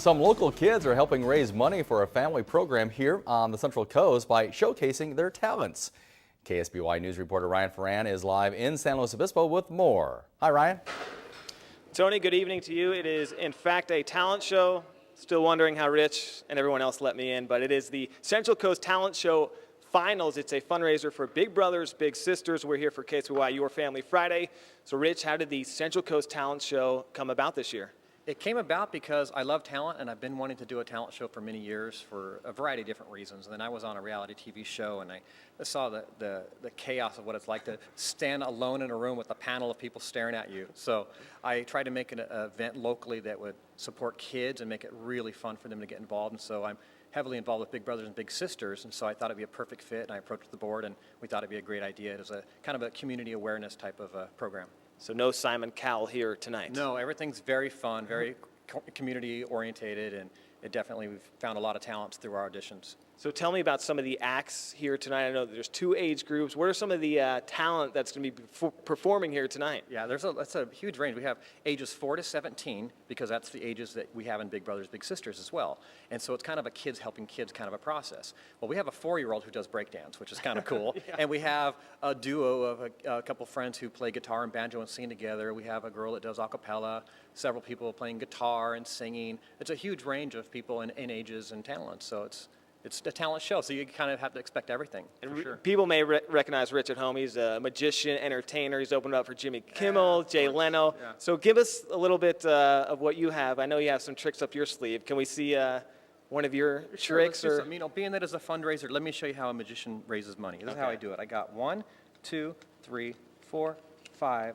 Some local kids are helping raise money for a family program here on the Central Coast by showcasing their talents. KSBY News reporter Ryan Ferran is live in San Luis Obispo with more. Hi, Ryan. Tony, good evening to you. It is, in fact, a talent show. Still wondering how Rich and everyone else let me in, but it is the Central Coast Talent Show Finals. It's a fundraiser for Big Brothers, Big Sisters. We're here for KSBY Your Family Friday. So, Rich, how did the Central Coast Talent Show come about this year? It came about because I love talent, and I've been wanting to do a talent show for many years for a variety of different reasons. And then I was on a reality TV show, and I saw the chaos of what it's like to stand alone in a room with a panel of people staring at you. So I tried to make an event locally that would support kids and make it really fun for them to get involved. And so I'm heavily involved with Big Brothers and Big Sisters, and so I thought it'd be a perfect fit, and I approached the board, and we thought it'd be a great idea. It was a kind of a community awareness type of program. So no Simon Cowell here tonight. No, everything's very fun, very community orientated, and we've found a lot of talents through our auditions. So tell me about some of the acts here tonight. I know that there's two age groups. What are some of the talent that's going to be performing here tonight? Yeah, that's a huge range. We have ages 4 to 17 because that's the ages that we have in Big Brothers Big Sisters as well. And so it's kind of a kids helping kids kind of a process. Well, we have a 4-year-old who does breakdance, which is kind of cool. Yeah. And we have a duo of a couple friends who play guitar and banjo and sing together. We have a girl that does a cappella, several people playing guitar and singing. It's a huge range of people in ages and talents. So it's a talent show, so you kind of have to expect everything. And sure. People may recognize Rich at home. He's a magician, entertainer. He's opened up for Jimmy Kimmel, Jay Leno. Yeah. So give us a little bit of what you have. I know you have some tricks up your sleeve. Can we see one of your tricks? Sure, being that it's a fundraiser, let me show you how a magician raises money. This is how I do it. I got 1, 2, 3, 4, 5,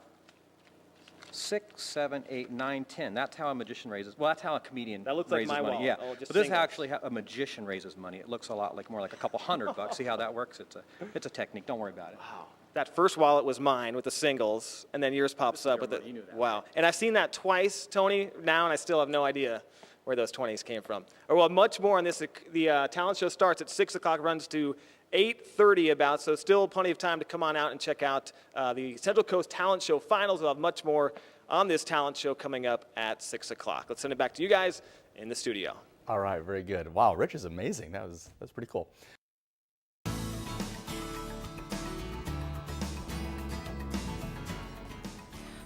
6, 7, 8, 9, 10. That's how a magician raises. Well, that's how a comedian that looks like raises my money. wallet. Yeah, Oh, but this is actually how a magician raises money. It looks a lot more like a couple $100. See how that works? It's a technique. Don't worry about it. Wow. That first wallet was mine with the singles, and then yours pops up with it. You knew that. Wow. And I've seen that twice, Tony, now, and I still have no idea where those 20s came from. Well, much more on this. The talent show starts at 6 o'clock, runs to 8:30 about, so still plenty of time to come on out and check out the Central Coast Talent Show Finals. We'll have much more on this talent show coming up at 6 o'clock. Let's send it back to you guys in the studio. All right, very good. Wow, Rich is amazing. That's pretty cool.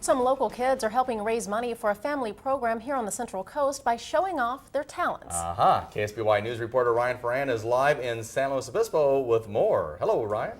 Some local kids are helping raise money for a family program here on the Central Coast by showing off their talents. KSBY News reporter Ryan Ferran is live in San Luis Obispo with more. Hello, Ryan.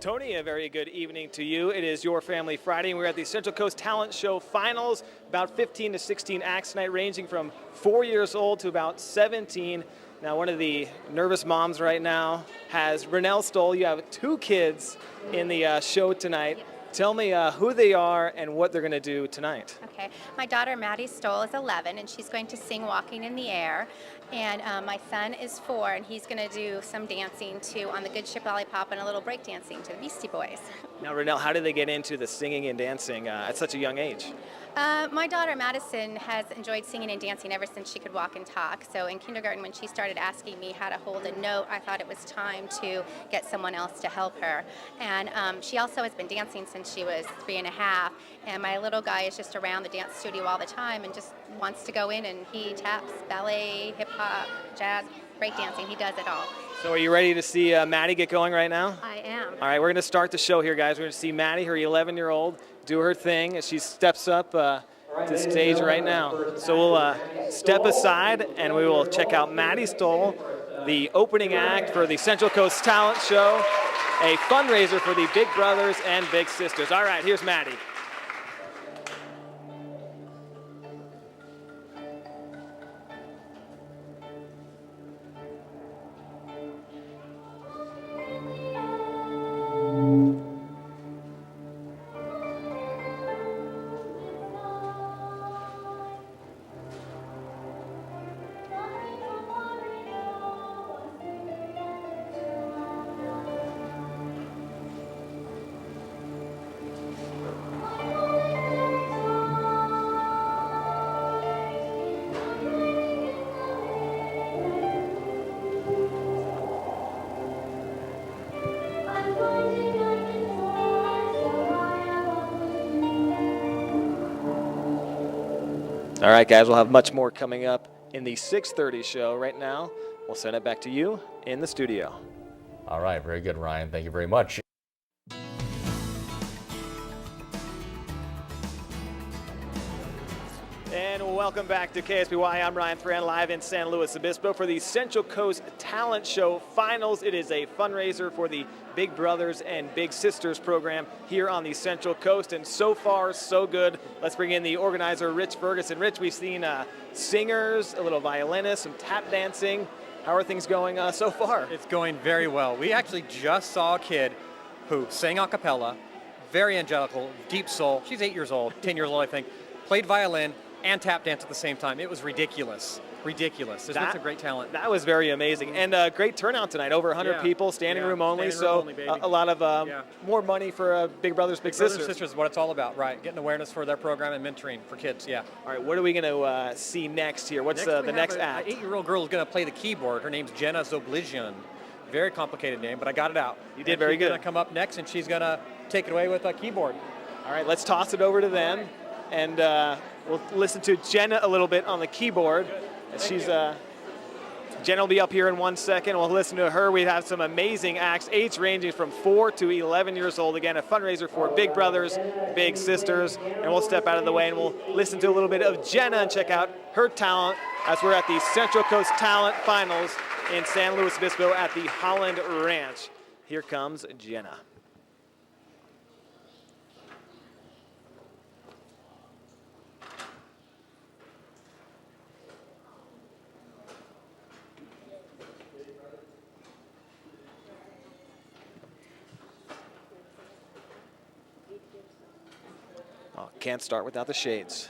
Tony, a very good evening to you. It is Your Family Friday, and we're at the Central Coast Talent Show Finals. About 15 to 16 acts tonight, ranging from 4 years old to about 17. Now, one of the nervous moms right now has Renelle Stoll. You have 2 kids in the show tonight. Yep. Tell me who they are and what they're going to do tonight. Okay, my daughter Maddie Stoll is 11, and she's going to sing Walking in the Air. And my son is 4, and he's going to do some dancing too on the Good Ship Lollipop and a little break dancing to the Beastie Boys. Now, Renelle, how did they get into the singing and dancing at such a young age? My daughter Madison has enjoyed singing and dancing ever since she could walk and talk. So in kindergarten, when she started asking me how to hold a note, I thought it was time to get someone else to help her. And she also has been dancing since she was 3 and a half. And my little guy is just around the dance studio all the time and just wants to go in, and he taps ballet, hip hop, jazz, breakdancing. He does it all. So are you ready to see Maddie get going right now? I am. All right, we're going to start the show here, guys. We're going to see Maddie, her 11-year-old, do her thing as she steps up to the stage right now. So we'll step aside, and we will check out Maddie Stoll, the opening act for the Central Coast Talent Show, a fundraiser for the Big Brothers and Big Sisters. All right, here's Maddie. All right, guys, we'll have much more coming up in the 6:30 show right now. We'll send it back to you in the studio. All right, very good, Ryan. Thank you very much. And welcome back to KSBY. I'm Ryan Ferran, live in San Luis Obispo for the Central Coast Talent Show Finals. It is a fundraiser for the Big Brothers and Big Sisters program here on the Central Coast, and so far, so good. Let's bring in the organizer, Rich Ferguson. Rich, we've seen singers, a little violinist, some tap dancing. How are things going so far? It's going very well. We actually just saw a kid who sang a cappella, very angelical, deep soul. She's 8 years old, 10 years old, I think, played violin and tap dance at the same time. It was ridiculous. Ridiculous. There's been some great talent. That was very amazing. And great turnout tonight. Over 100 people, standing room only. A lot of more money for Big Brothers, Big Sisters. Sisters is what it's all about, right? Getting awareness for their program and mentoring for kids, yeah. All right, what are we going to see next here? What's the next act? An 8-year-old girl is going to play the keyboard. Her name's Jenna Zoblizian. Very complicated name, but I got it out. You did very good. She's going to come up next, and she's going to take it away with a keyboard. All right, let's toss it over to them, and we'll listen to Jenna a little bit on the keyboard. Jenna will be up here in 1 second. We'll listen to her. We have some amazing acts, age ranging from 4 to 11 years old. Again, a fundraiser for Big Brothers, Big Sisters. And we'll step out of the way and we'll listen to a little bit of Jenna and check out her talent as we're at the Central Coast Talent Finals in San Luis Obispo at the Holland Ranch. Here comes Jenna. Oh, can't start without the shades.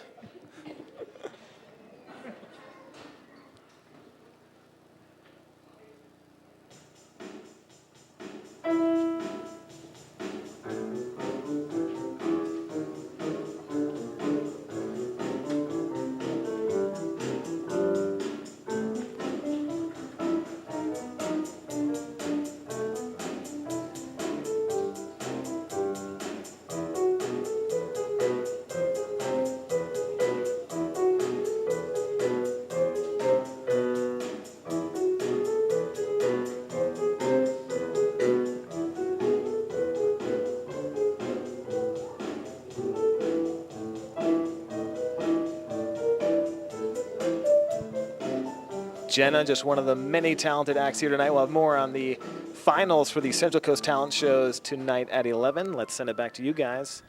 Jenna, just one of the many talented acts here tonight. We'll have more on the finals for the Central Coast Talent Shows tonight at 11. Let's send it back to you guys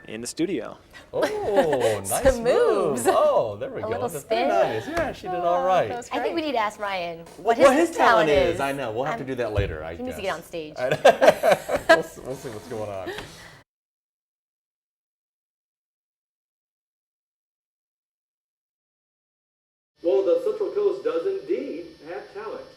in the studio. Oh, nice Some move. moves. Oh, there we go. little That's spin. very nice. Yeah, she did all right. That I think we need to ask Ryan What his talent is. I know. We'll have to do that later, I He guess. needs to get on stage. We'll see what's going on. Well, the Central Coast does indeed have talent.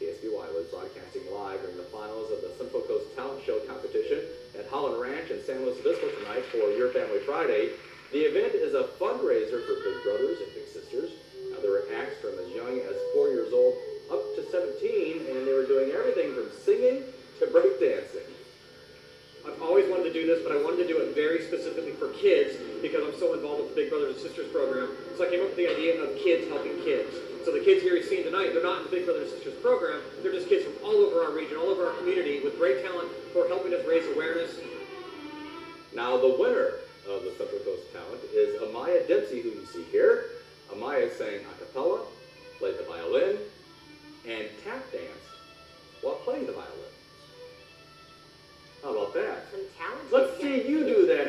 KSBY was broadcasting live during the finals of the Central Coast Talent Show competition at Holland Ranch in San Luis Obispo tonight for Your Family Friday. The event is a fundraiser for Big Brothers and Big Sisters. Now, there were acts from as young as 4 years old up to 17, and they were doing everything from singing to breakdancing. I've always wanted to do this, but I wanted to do it very specifically for kids because I'm so involved with the Big Brothers and Sisters program. So I came up with the idea of kids helping kids. So the kids here you've seen tonight, they're not in the Big Brothers and Sisters program. They're just kids from all over our region, all over our community with great talent who are helping us raise awareness. Now, the winner of the Central Coast Talent is Amaya Dempsey, who you see here. Amaya sang a cappella, played the violin, and tap danced while playing the violin. How about that? Some talent. Let's see you do that,